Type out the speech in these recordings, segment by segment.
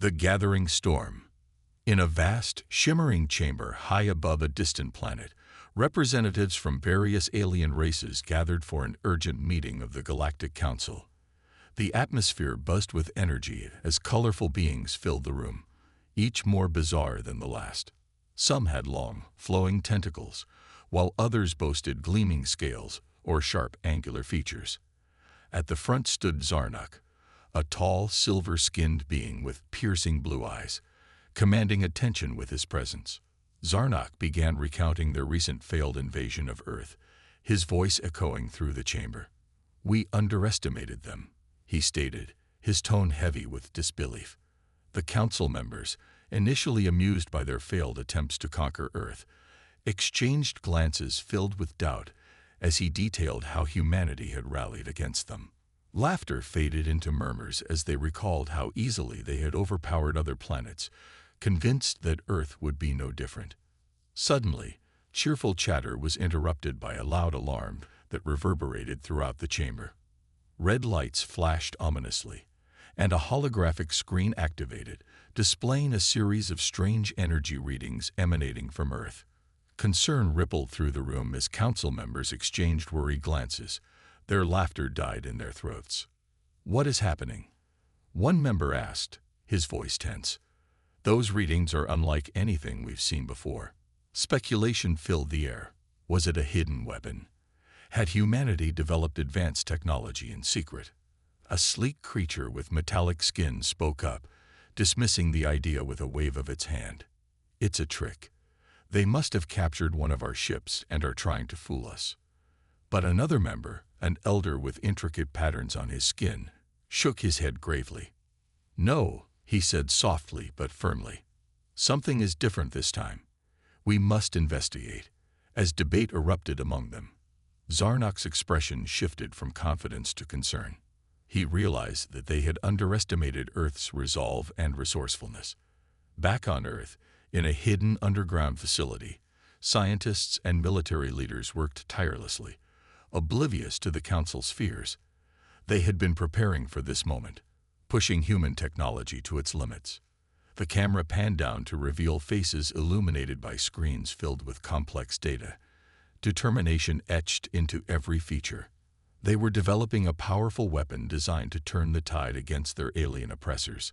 The gathering storm. In a vast, shimmering chamber high above a distant planet, representatives from various alien races gathered for an urgent meeting of the Galactic Council. The atmosphere buzzed with energy as colorful beings filled the room, each more bizarre than the last. Some had long, flowing tentacles, while others boasted gleaming scales or sharp, angular features. At the front stood Zarnuk, a tall, silver-skinned being with piercing blue eyes, commanding attention with his presence. Zarnuk began recounting their recent failed invasion of Earth, his voice echoing through the chamber. "We underestimated them," he stated, his tone heavy with disbelief. The council members, initially amused by their failed attempts to conquer Earth, exchanged glances filled with doubt as he detailed how humanity had rallied against them. Laughter faded into murmurs as they recalled how easily they had overpowered other planets, convinced that Earth would be no different. Suddenly, cheerful chatter was interrupted by a loud alarm that reverberated throughout the chamber. Red lights flashed ominously, and a holographic screen activated, displaying a series of strange energy readings emanating from Earth. Concern rippled through the room as council members exchanged worried glances. Their laughter died in their throats. "What is happening?" one member asked, his voice tense. "Those readings are unlike anything we've seen before." Speculation filled the air. Was it a hidden weapon? Had humanity developed advanced technology in secret? A sleek creature with metallic skin spoke up, dismissing the idea with a wave of its hand. "It's a trick. They must have captured one of our ships and are trying to fool us." But another member, an elder with intricate patterns on his skin, shook his head gravely. "No," he said softly but firmly. "Something is different this time. We must investigate." As debate erupted among them, Zarnuk's expression shifted from confidence to concern. He realized that they had underestimated Earth's resolve and resourcefulness. Back on Earth, in a hidden underground facility, scientists and military leaders worked tirelessly, oblivious to the Council's fears. They had been preparing for this moment, pushing human technology to its limits. The camera panned down to reveal faces illuminated by screens filled with complex data, determination etched into every feature. They were developing a powerful weapon designed to turn the tide against their alien oppressors.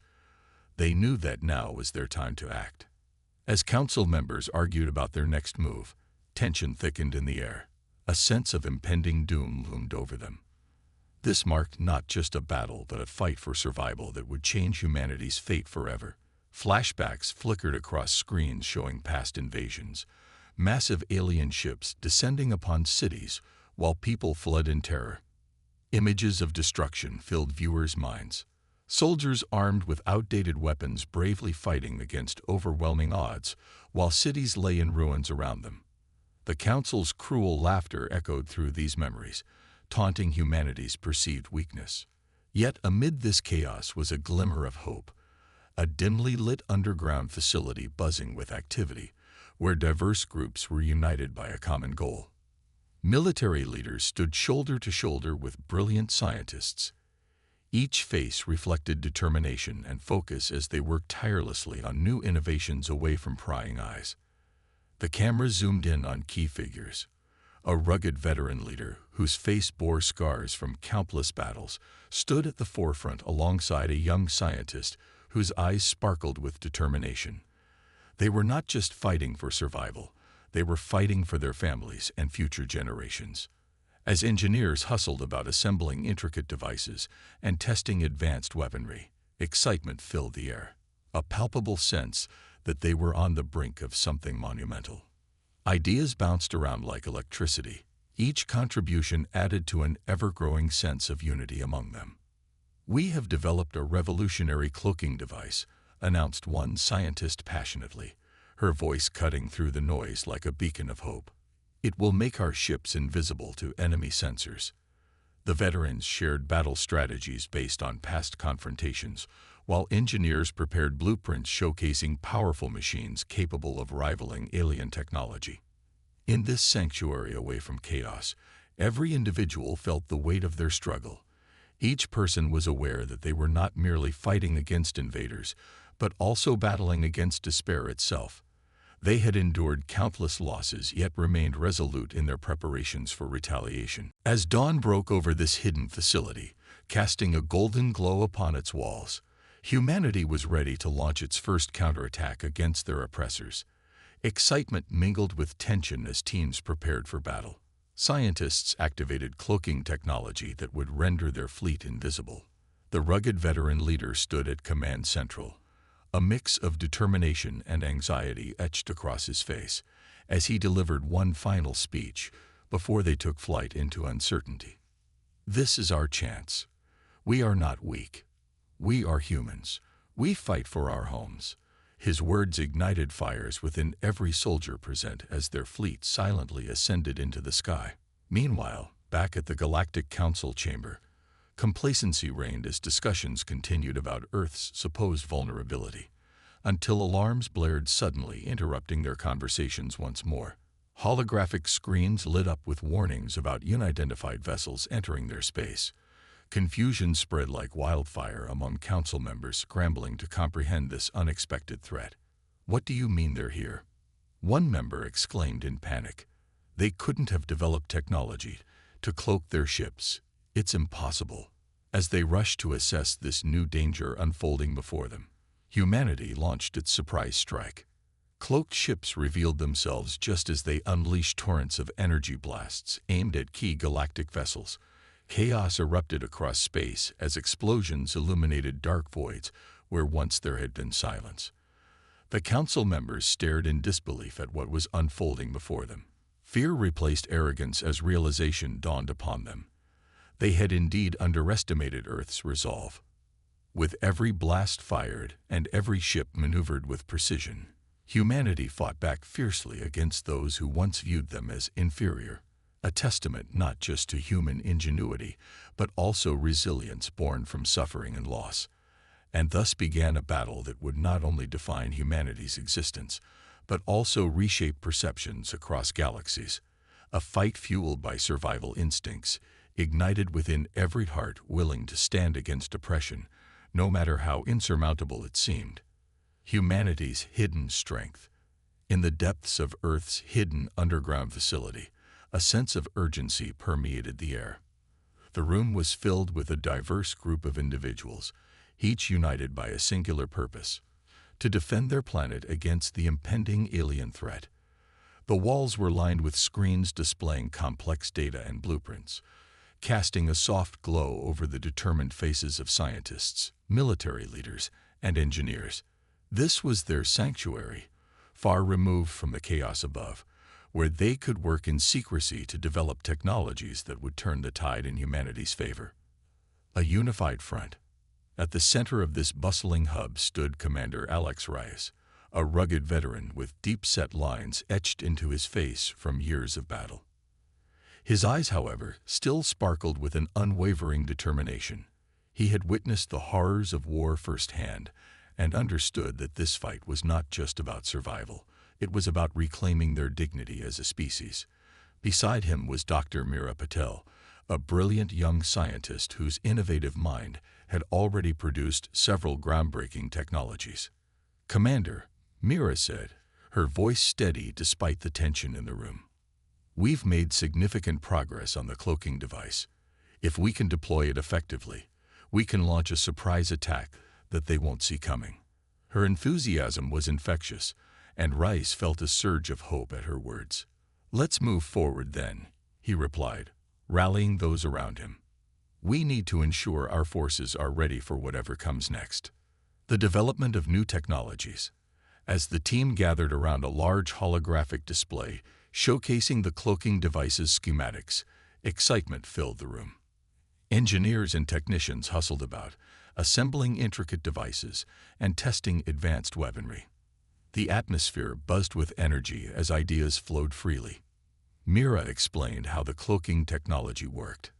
They knew that now was their time to act. As council members argued about their next move, tension thickened in the air. A sense of impending doom loomed over them. This marked not just a battle, but a fight for survival that would change humanity's fate forever. Flashbacks flickered across screens showing past invasions, massive alien ships descending upon cities while people fled in terror. Images of destruction filled viewers' minds. Soldiers armed with outdated weapons bravely fighting against overwhelming odds, while cities lay in ruins around them. The Council's cruel laughter echoed through these memories, taunting humanity's perceived weakness. Yet amid this chaos was a glimmer of hope, a dimly lit underground facility buzzing with activity, where diverse groups were united by a common goal. Military leaders stood shoulder to shoulder with brilliant scientists. Each face reflected determination and focus as they worked tirelessly on new innovations away from prying eyes. The camera zoomed in on key figures. A rugged veteran leader, whose face bore scars from countless battles, stood at the forefront alongside a young scientist whose eyes sparkled with determination. They were not just fighting for survival, they were fighting for their families and future generations. As engineers hustled about assembling intricate devices and testing advanced weaponry, excitement filled the air, a palpable sense that they were on the brink of something monumental. Ideas bounced around like electricity. Each contribution added to an ever-growing sense of unity among them. "We have developed a revolutionary cloaking device," announced one scientist passionately, her voice cutting through the noise like a beacon of hope. "It will make our ships invisible to enemy sensors." The veterans shared battle strategies based on past confrontations, while engineers prepared blueprints showcasing powerful machines capable of rivaling alien technology. In this sanctuary away from chaos, every individual felt the weight of their struggle. Each person was aware that they were not merely fighting against invaders, but also battling against despair itself. They had endured countless losses, yet remained resolute in their preparations for retaliation. As dawn broke over this hidden facility, casting a golden glow upon its walls, humanity was ready to launch its first counterattack against their oppressors. Excitement mingled with tension as teams prepared for battle. Scientists activated cloaking technology that would render their fleet invisible. The rugged veteran leader stood at command central, a mix of determination and anxiety etched across his face as he delivered one final speech before they took flight into uncertainty. "This is our chance. We are not weak. We are humans. We fight for our homes." His words ignited fires within every soldier present as their fleet silently ascended into the sky. Meanwhile, back at the Galactic Council chamber, complacency reigned as discussions continued about Earth's supposed vulnerability, until alarms blared suddenly, interrupting their conversations once more. Holographic screens lit up with warnings about unidentified vessels entering their space. Confusion spread like wildfire among council members scrambling to comprehend this unexpected threat. "What do you mean they're here?" one member exclaimed in panic. "They couldn't have developed technology to cloak their ships. It's impossible." As they rushed to assess this new danger unfolding before them, humanity launched its surprise strike. Cloaked ships revealed themselves just as they unleashed torrents of energy blasts aimed at key galactic vessels. Chaos erupted across space as explosions illuminated dark voids where once there had been silence. The council members stared in disbelief at what was unfolding before them. Fear replaced arrogance as realization dawned upon them. They had indeed underestimated Earth's resolve. With every blast fired and every ship maneuvered with precision, humanity fought back fiercely against those who once viewed them as inferior, a testament not just to human ingenuity, but also resilience born from suffering and loss. And thus began a battle that would not only define humanity's existence, but also reshape perceptions across galaxies. A fight fueled by survival instincts, ignited within every heart willing to stand against oppression, no matter how insurmountable it seemed. Humanity's hidden strength. In the depths of Earth's hidden underground facility, a sense of urgency permeated the air. The room was filled with a diverse group of individuals, each united by a singular purpose: to defend their planet against the impending alien threat. The walls were lined with screens displaying complex data and blueprints, casting a soft glow over the determined faces of scientists, military leaders, and engineers. This was their sanctuary, far removed from the chaos above, where they could work in secrecy to develop technologies that would turn the tide in humanity's favor. A unified front. At the center of this bustling hub stood Commander Alex Reyes, a rugged veteran with deep-set lines etched into his face from years of battle. His eyes, however, still sparkled with an unwavering determination. He had witnessed the horrors of war firsthand and understood that this fight was not just about survival. It was about reclaiming their dignity as a species. Beside him was Dr. Meera Patel, a brilliant young scientist whose innovative mind had already produced several groundbreaking technologies. "Commander," Meera said, her voice steady despite the tension in the room, "we've made significant progress on the cloaking device. If we can deploy it effectively, we can launch a surprise attack that they won't see coming." Her enthusiasm was infectious, and Rice felt a surge of hope at her words. "Let's move forward then," he replied, rallying those around him. "We need to ensure our forces are ready for whatever comes next." The development of new technologies. As the team gathered around a large holographic display showcasing the cloaking device's schematics, excitement filled the room. Engineers and technicians hustled about, assembling intricate devices and testing advanced weaponry. The atmosphere buzzed with energy as ideas flowed freely. Meera explained how the cloaking technology worked.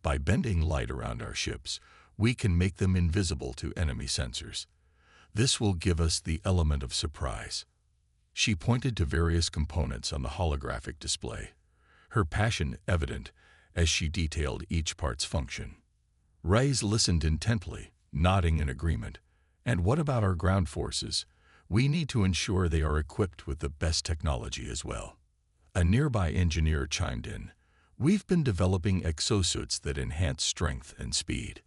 "By bending light around our ships, we can make them invisible to enemy sensors. This will give us the element of surprise." She pointed to various components on the holographic display, her passion evident as she detailed each part's function. Reyes listened intently, nodding in agreement, And what about our ground forces? We need to ensure they are equipped with the best technology as well. A nearby engineer chimed in. We've been developing exosuits that enhance strength and speed.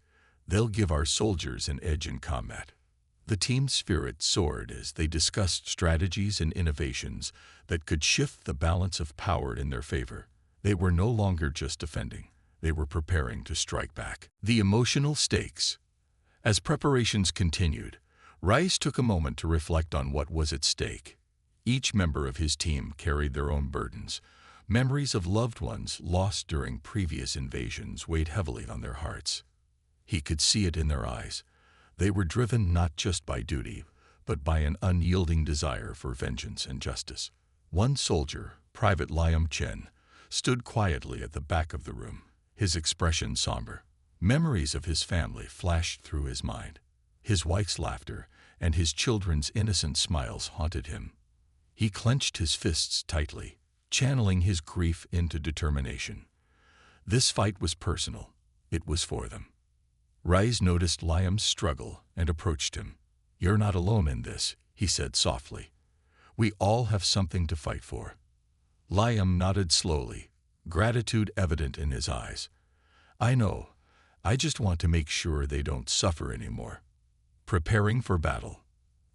They'll give our soldiers an edge in combat. The team's spirit soared as they discussed strategies and innovations that could shift the balance of power in their favor. They were no longer just defending. They were preparing to strike back. The emotional stakes. As preparations continued, Rice took a moment to reflect on what was at stake. Each member of his team carried their own burdens. Memories of loved ones lost during previous invasions weighed heavily on their hearts. He could see it in their eyes. They were driven not just by duty, but by an unyielding desire for vengeance and justice. One soldier, Private Liam Chen, stood quietly at the back of the room, his expression somber. Memories of his family flashed through his mind. His wife's laughter and his children's innocent smiles haunted him. He clenched his fists tightly, channeling his grief into determination. This fight was personal. It was for them. Rice noticed Liam's struggle and approached him. "You're not alone in this," he said softly. "We all have something to fight for." Liam nodded slowly, gratitude evident in his eyes. "I know. I just want to make sure they don't suffer anymore." Preparing for battle.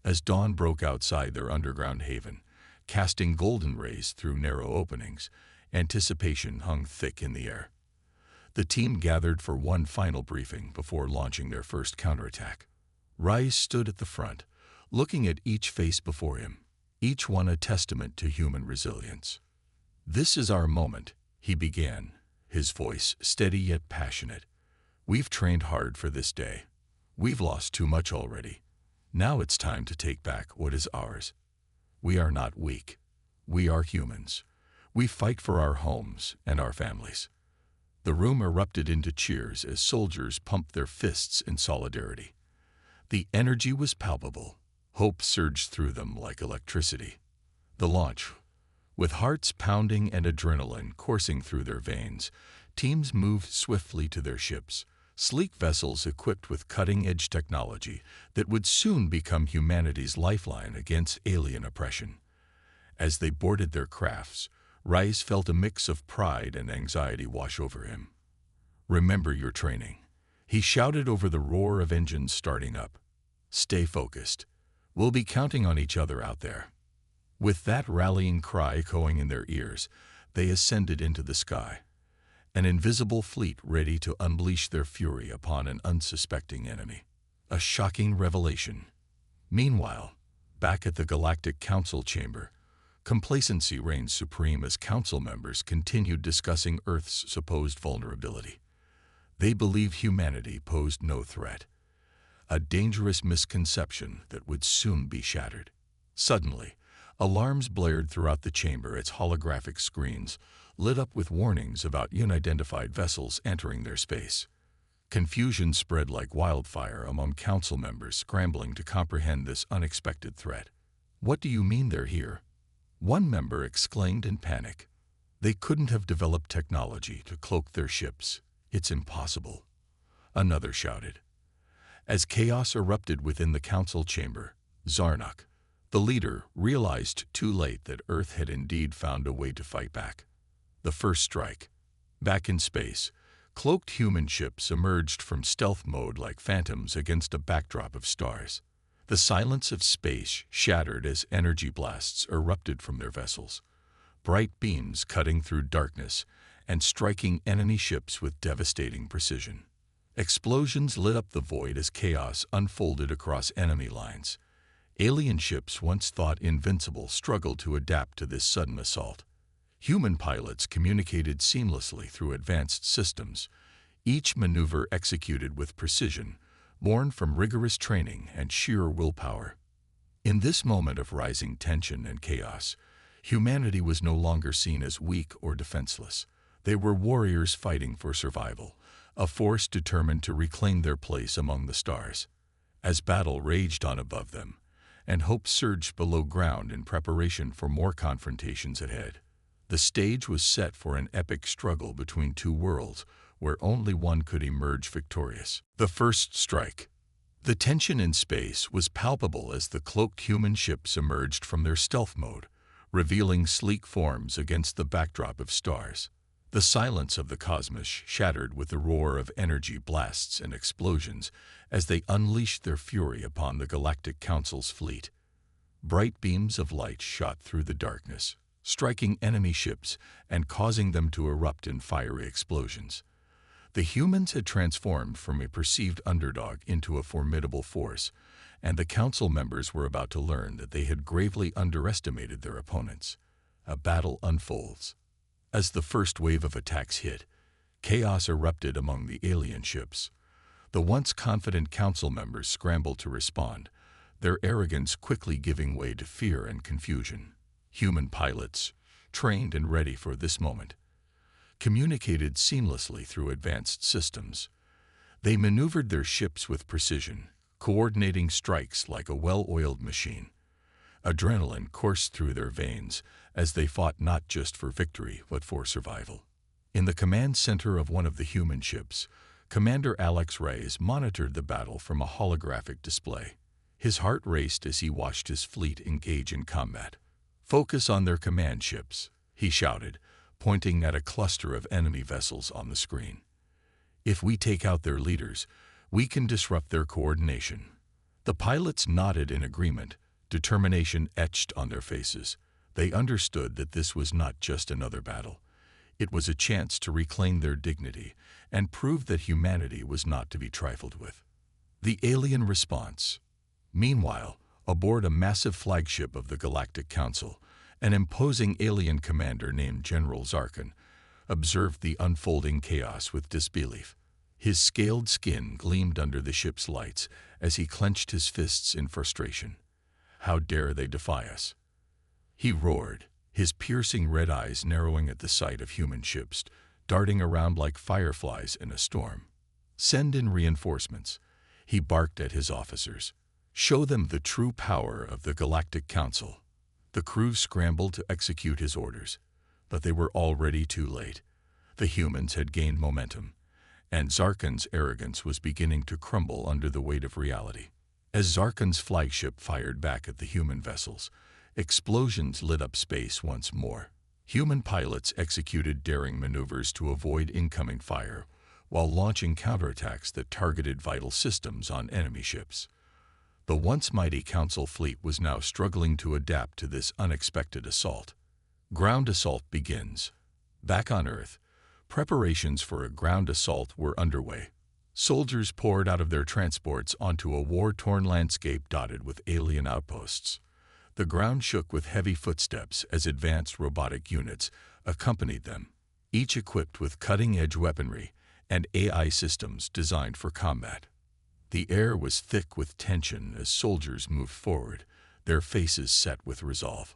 As dawn broke outside their underground haven, casting golden rays through narrow openings, anticipation hung thick in the air. The team gathered for one final briefing before launching their first counterattack. Rice stood at the front, looking at each face before him, each one a testament to human resilience. "This is our moment," he began, his voice steady yet passionate. "We've trained hard for this day. We've lost too much already. Now it's time to take back what is ours. We are not weak. We are humans. We fight for our homes and our families." The room erupted into cheers as soldiers pumped their fists in solidarity. The energy was palpable. Hope surged through them like electricity. The launch. With hearts pounding and adrenaline coursing through their veins, teams moved swiftly to their ships, sleek vessels equipped with cutting-edge technology that would soon become humanity's lifeline against alien oppression. As they boarded their crafts, Rice felt a mix of pride and anxiety wash over him. "Remember your training," he shouted over the roar of engines starting up. "Stay focused. We'll be counting on each other out there." With that rallying cry echoing in their ears, they ascended into the sky, an invisible fleet ready to unleash their fury upon an unsuspecting enemy. A shocking revelation. Meanwhile, back at the Galactic Council chamber, complacency reigned supreme as council members continued discussing Earth's supposed vulnerability. They believed humanity posed no threat, a dangerous misconception that would soon be shattered. Suddenly, alarms blared throughout the chamber as holographic screens lit up with warnings about unidentified vessels entering their space. Confusion spread like wildfire among council members scrambling to comprehend this unexpected threat. "What do you mean they're here?" one member exclaimed in panic. "They couldn't have developed technology to cloak their ships. It's impossible," another shouted. As chaos erupted within the council chamber, Zarnuk, the leader, realized too late that Earth had indeed found a way to fight back. The first strike. Back in space, cloaked human ships emerged from stealth mode like phantoms against a backdrop of stars. The silence of space shattered as energy blasts erupted from their vessels, bright beams cutting through darkness and striking enemy ships with devastating precision. Explosions lit up the void as chaos unfolded across enemy lines. Alien ships once thought invincible struggled to adapt to this sudden assault. Human pilots communicated seamlessly through advanced systems, each maneuver executed with precision, born from rigorous training and sheer willpower. In this moment of rising tension and chaos, humanity was no longer seen as weak or defenseless. They were warriors fighting for survival, a force determined to reclaim their place among the stars. As battle raged on above them, and hope surged below ground in preparation for more confrontations ahead, the stage was set for an epic struggle between two worlds where only one could emerge victorious. The first strike. The tension in space was palpable as the cloaked human ships emerged from their stealth mode, revealing sleek forms against the backdrop of stars. The silence of the cosmos shattered with the roar of energy blasts and explosions as they unleashed their fury upon the Galactic Council's fleet. Bright beams of light shot through the darkness, striking enemy ships and causing them to erupt in fiery explosions. The humans had transformed from a perceived underdog into a formidable force, and the council members were about to learn that they had gravely underestimated their opponents. A battle unfolds. As the first wave of attacks hit, chaos erupted among the alien ships. The once confident council members scrambled to respond, their arrogance quickly giving way to fear and confusion. Human pilots, trained and ready for this moment, communicated seamlessly through advanced systems. They maneuvered their ships with precision, coordinating strikes like a well-oiled machine. Adrenaline coursed through their veins as they fought not just for victory but for survival. In the command center of one of the human ships, Commander Alex Reyes monitored the battle from a holographic display. His heart raced as he watched his fleet engage in combat. "Focus on their command ships," he shouted, pointing at a cluster of enemy vessels on the screen. "If we take out their leaders, we can disrupt their coordination." The pilots nodded in agreement, determination etched on their faces. They understood that this was not just another battle. It was a chance to reclaim their dignity and prove that humanity was not to be trifled with. The alien response. Meanwhile, aboard a massive flagship of the Galactic Council, an imposing alien commander named General Zarkin observed the unfolding chaos with disbelief. His scaled skin gleamed under the ship's lights as he clenched his fists in frustration. "How dare they defy us?" he roared, his piercing red eyes narrowing at the sight of human ships, darting around like fireflies in a storm. "Send in reinforcements," he barked at his officers. "Show them the true power of the Galactic Council." The crew scrambled to execute his orders, but they were already too late. The humans had gained momentum, and Zarkin's arrogance was beginning to crumble under the weight of reality. As Zarkin's flagship fired back at the human vessels, explosions lit up space once more. Human pilots executed daring maneuvers to avoid incoming fire, while launching counterattacks that targeted vital systems on enemy ships. The once mighty Council fleet was now struggling to adapt to this unexpected assault. Ground assault begins. Back on Earth, preparations for a ground assault were underway. Soldiers poured out of their transports onto a war-torn landscape dotted with alien outposts. The ground shook with heavy footsteps as advanced robotic units accompanied them, each equipped with cutting-edge weaponry and AI systems designed for combat. The air was thick with tension as soldiers moved forward, their faces set with resolve.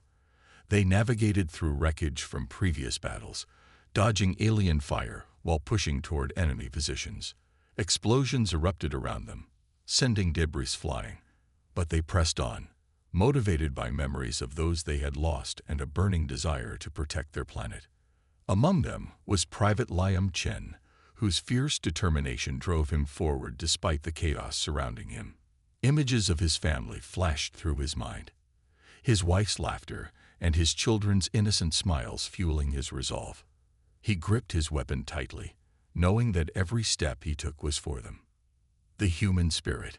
They navigated through wreckage from previous battles, dodging alien fire while pushing toward enemy positions. Explosions erupted around them, sending debris flying, but they pressed on, motivated by memories of those they had lost and a burning desire to protect their planet. Among them was Private Liam Chen, whose fierce determination drove him forward despite the chaos surrounding him. Images of his family flashed through his mind, his wife's laughter and his children's innocent smiles fueling his resolve. He gripped his weapon tightly, knowing that every step he took was for them. The human spirit.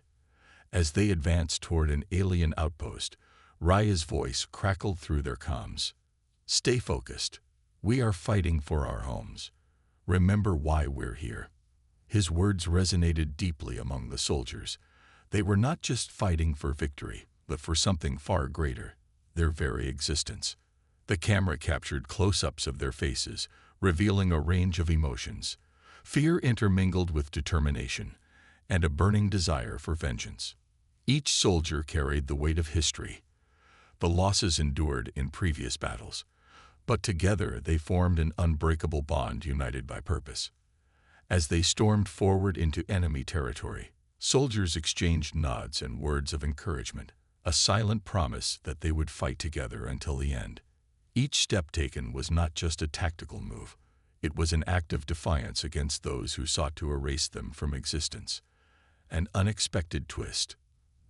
As they advanced toward an alien outpost, Raya's voice crackled through their comms. "Stay focused. We are fighting for our homes. Remember why we're here." His words resonated deeply among the soldiers. They were not just fighting for victory, but for something far greater, their very existence. The camera captured close-ups of their faces, revealing a range of emotions. Fear intermingled with determination, and a burning desire for vengeance. Each soldier carried the weight of history, the losses endured in previous battles, but together they formed an unbreakable bond united by purpose. As they stormed forward into enemy territory, soldiers exchanged nods and words of encouragement, a silent promise that they would fight together until the end. Each step taken was not just a tactical move, it was an act of defiance against those who sought to erase them from existence. An unexpected twist.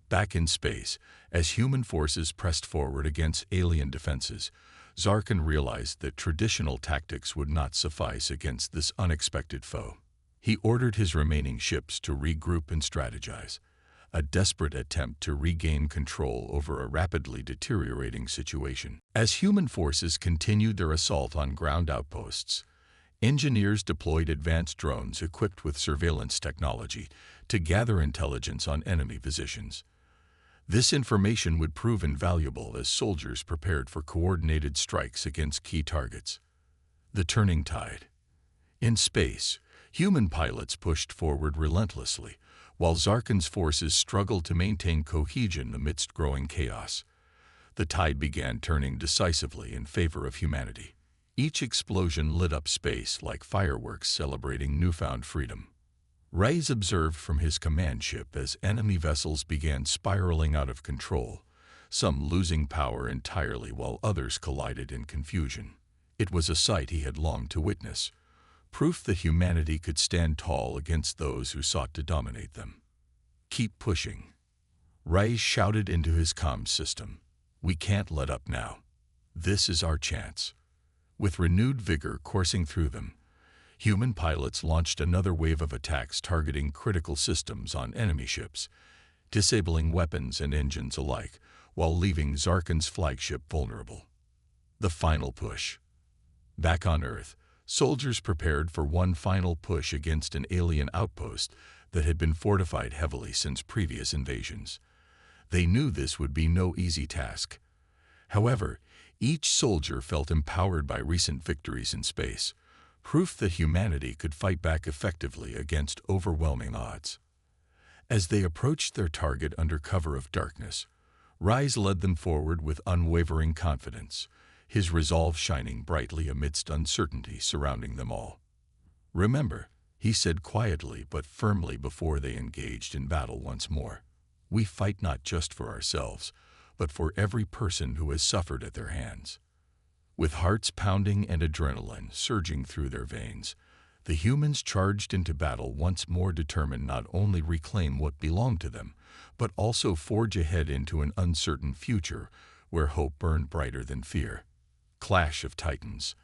Back in space, as human forces pressed forward against alien defenses, Zarkin realized that traditional tactics would not suffice against this unexpected foe. He ordered his remaining ships to regroup and strategize, a desperate attempt to regain control over a rapidly deteriorating situation. As human forces continued their assault on ground outposts, engineers deployed advanced drones equipped with surveillance technology to gather intelligence on enemy positions. This information would prove invaluable as soldiers prepared for coordinated strikes against key targets. The turning tide. In space, human pilots pushed forward relentlessly, while Zarkin's forces struggled to maintain cohesion amidst growing chaos. The tide began turning decisively in favor of humanity. Each explosion lit up space like fireworks celebrating newfound freedom. Reyes observed from his command ship as enemy vessels began spiraling out of control, some losing power entirely while others collided in confusion. It was a sight he had longed to witness, proof that humanity could stand tall against those who sought to dominate them. "Keep pushing," Reyes shouted into his comms system. "We can't let up now. This is our chance." With renewed vigor coursing through them, human pilots launched another wave of attacks targeting critical systems on enemy ships, disabling weapons and engines alike, while leaving Zarkin's flagship vulnerable. The final push. Back on Earth, soldiers prepared for one final push against an alien outpost that had been fortified heavily since previous invasions. They knew this would be no easy task. However, each soldier felt empowered by recent victories in space, proof that humanity could fight back effectively against overwhelming odds. As they approached their target under cover of darkness, Reyes led them forward with unwavering confidence, his resolve shining brightly amidst uncertainty surrounding them all. "Remember," he said quietly but firmly before they engaged in battle once more, "we fight not just for ourselves, but for every person who has suffered at their hands." With hearts pounding and adrenaline surging through their veins, the humans charged into battle once more, determined not only reclaim what belonged to them, but also forge ahead into an uncertain future where hope burned brighter than fear. Clash of Titans.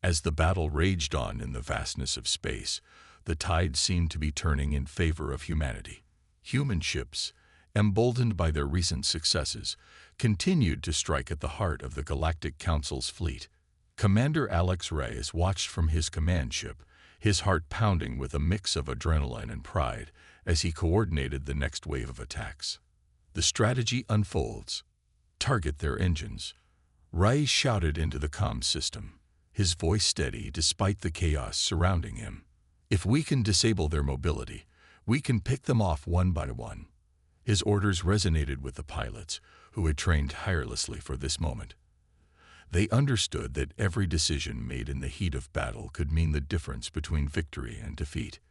As the battle raged on in the vastness of space, the tide seemed to be turning in favor of humanity. Human ships, emboldened by their recent successes, continued to strike at the heart of the Galactic Council's fleet. Commander Alex Reyes watched from his command ship, his heart pounding with a mix of adrenaline and pride as he coordinated the next wave of attacks. The strategy unfolds. "Target their engines," Reyes shouted into the comm system, his voice steady despite the chaos surrounding him. "If we can disable their mobility, we can pick them off one by one." His orders resonated with the pilots, who had trained tirelessly for this moment. They understood that every decision made in the heat of battle could mean the difference between victory and defeat.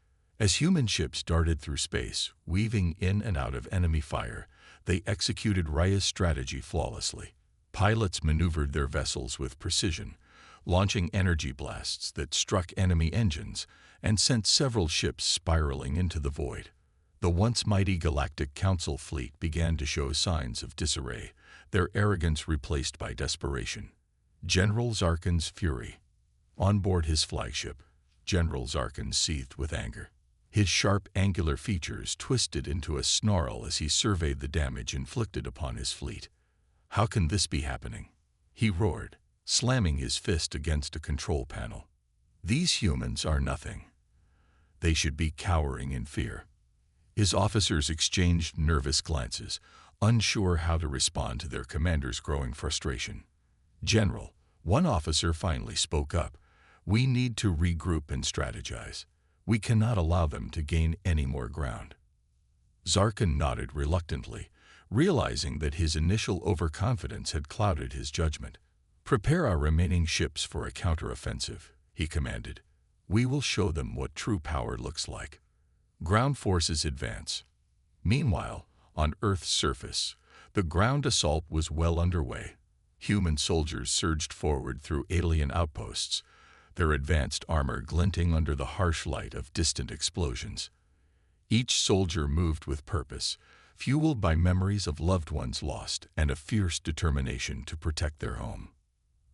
As human ships darted through space, weaving in and out of enemy fire, they executed Reyes' strategy flawlessly. Pilots maneuvered their vessels with precision, launching energy blasts that struck enemy engines and sent several ships spiraling into the void. The once mighty Galactic Council fleet began to show signs of disarray, their arrogance replaced by desperation. General Zarkin's fury. On board his flagship, General Zarkin seethed with anger. His sharp, angular features twisted into a snarl as he surveyed the damage inflicted upon his fleet. "How can this be happening?" he roared, slamming his fist against a control panel. "These humans are nothing. They should be cowering in fear." His officers exchanged nervous glances, unsure how to respond to their commander's growing frustration. "General," one officer finally spoke up, "we need to regroup and strategize. We cannot allow them to gain any more ground." Zarkin nodded reluctantly, realizing that his initial overconfidence had clouded his judgment. "Prepare our remaining ships for a counteroffensive," he commanded. "We will show them what true power looks like." Ground forces advance. Meanwhile, on Earth's surface, the ground assault was well underway. Human soldiers surged forward through alien outposts, their advanced armor glinting under the harsh light of distant explosions. Each soldier moved with purpose, fueled by memories of loved ones lost and a fierce determination to protect their home.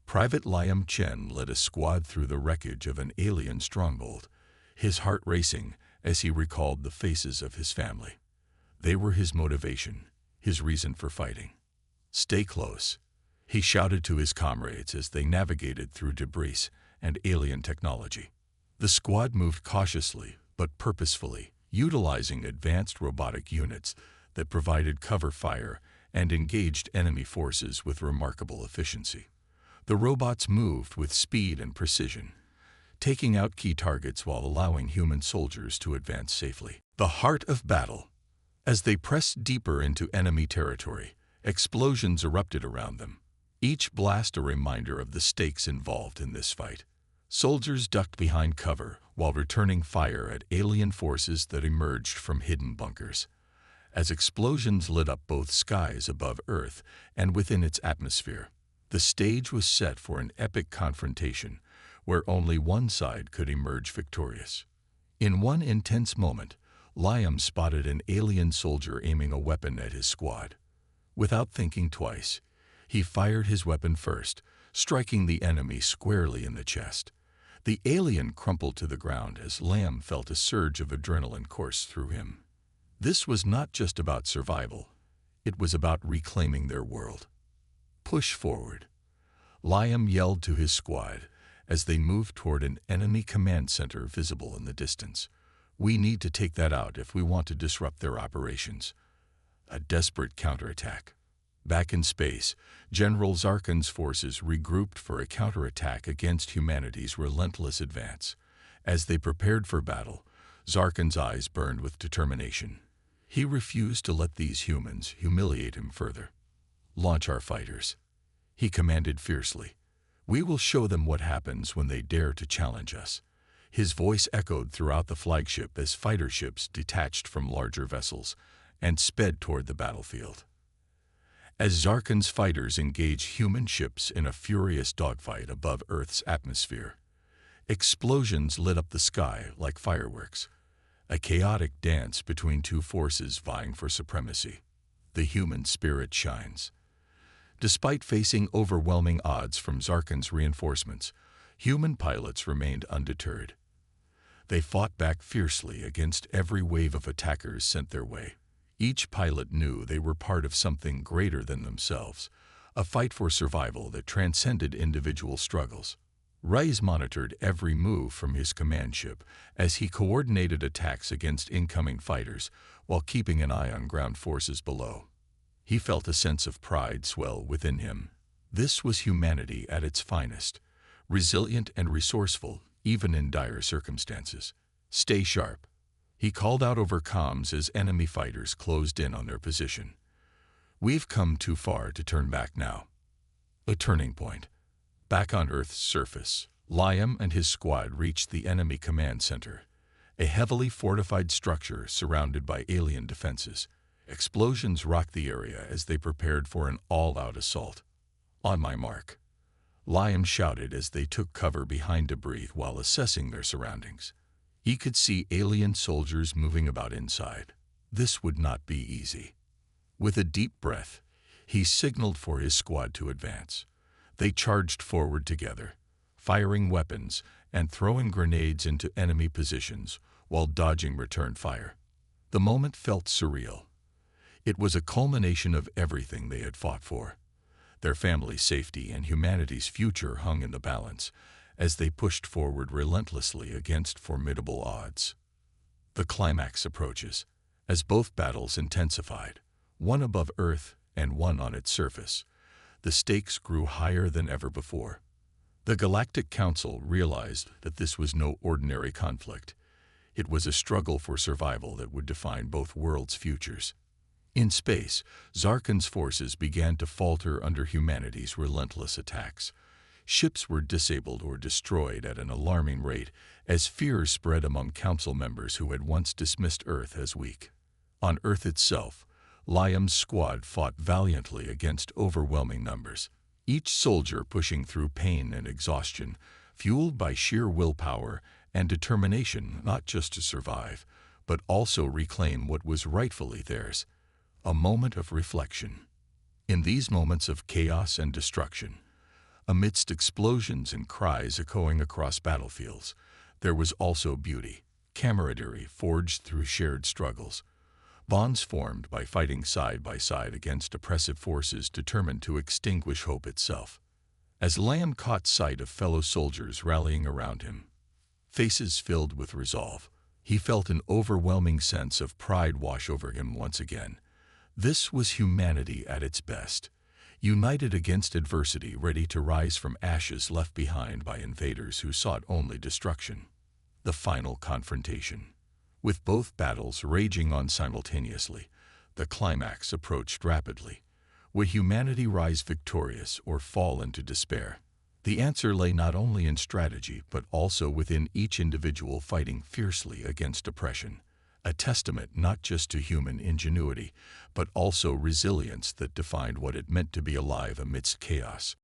Private Liam Chen led a squad through the wreckage of an alien stronghold, his heart racing as he recalled the faces of his family. They were his motivation, his reason for fighting. "Stay close," he shouted to his comrades as they navigated through debris and alien technology. The squad moved cautiously but purposefully, utilizing advanced robotic units that provided cover fire and engaged enemy forces with remarkable efficiency. The robots moved with speed and precision, taking out key targets while allowing human soldiers to advance safely. The heart of battle. As they pressed deeper into enemy territory, explosions erupted around them, each blast a reminder of the stakes involved in this fight. Soldiers ducked behind cover while returning fire at alien forces that emerged from hidden bunkers. As explosions lit up both skies above Earth and within its atmosphere, the stage was set for an epic confrontation where only one side could emerge victorious. In one intense moment, Liam spotted an alien soldier aiming a weapon at his squad. Without thinking twice, he fired his weapon first, striking the enemy squarely in the chest. The alien crumpled to the ground as Liam felt a surge of adrenaline course through him. This was not just about survival, it was about reclaiming their world. "Push forward," Liam yelled to his squad as they moved toward an enemy command center visible in the distance. "We need to take that out if we want to disrupt their operations." A desperate counterattack. Back in space, General Zarkin's forces regrouped for a counterattack against humanity's relentless advance. As they prepared for battle, Zarkin's eyes burned with determination. He refused to let these humans humiliate him further. "Launch our fighters," he commanded fiercely. "We will show them what happens when they dare to challenge us." His voice echoed throughout the flagship as fighter ships detached from larger vessels and sped toward the battlefield. As Zarkin's fighters engaged human ships in a furious dogfight above Earth's atmosphere, explosions lit up the sky like fireworks, a chaotic dance between two forces vying for supremacy. The human spirit shines. Despite facing overwhelming odds from Zarkin's reinforcements, human pilots remained undeterred. They fought back fiercely against every wave of attackers sent their way. Each pilot knew they were part of something greater than themselves, a fight for survival that transcended individual struggles. Reyes monitored every move from his command ship as he coordinated attacks against incoming fighters while keeping an eye on ground forces below. He felt a sense of pride swell within him. This was humanity at its finest, resilient and resourceful even in dire circumstances. "Stay sharp," he called out over comms as enemy fighters closed in on their position. "We've come too far to turn back now." A turning point. Back on Earth's surface, Liam and his squad reached the enemy command center, a heavily fortified structure surrounded by alien defenses. Explosions rocked the area as they prepared for an all-out assault. "On my mark," Liam shouted as they took cover behind debris while assessing their surroundings. He could see alien soldiers moving about inside. This would not be easy. With a deep breath, he signaled for his squad to advance. They charged forward together, firing weapons and throwing grenades into enemy positions while dodging return fire. The moment felt surreal. It was a culmination of everything they had fought for. Their family's safety and humanity's future hung in the balance as they pushed forward relentlessly against formidable odds. The climax approaches, as both battles intensified, one above Earth and one on its surface. The stakes grew higher than ever before. The Galactic Council realized that this was no ordinary conflict. It was a struggle for survival that would define both worlds' futures. In space, Zarkin's forces began to falter under humanity's relentless attacks. Ships were disabled or destroyed at an alarming rate as fear spread among Council members who had once dismissed Earth as weak. On Earth itself, Liam's squad fought valiantly against overwhelming numbers, each soldier pushing through pain and exhaustion, fueled by sheer willpower and determination not just to survive, but also reclaim what was rightfully theirs, a moment of reflection. In these moments of chaos and destruction, amidst explosions and cries echoing across battlefields, there was also beauty, camaraderie forged through shared struggles, bonds formed by fighting side by side against oppressive forces determined to extinguish hope itself. As Lamb caught sight of fellow soldiers rallying around him, faces filled with resolve, he felt an overwhelming sense of pride wash over him once again. This was humanity at its best, united against adversity, ready to rise from ashes left behind by invaders who sought only destruction. The final confrontation. With both battles raging on simultaneously, the climax approached rapidly. Would humanity rise victorious or fall into despair? The answer lay not only in strategy but also within each individual fighting fiercely against oppression, a testament not just to human ingenuity but also resilience that defined what it meant to be alive amidst chaos.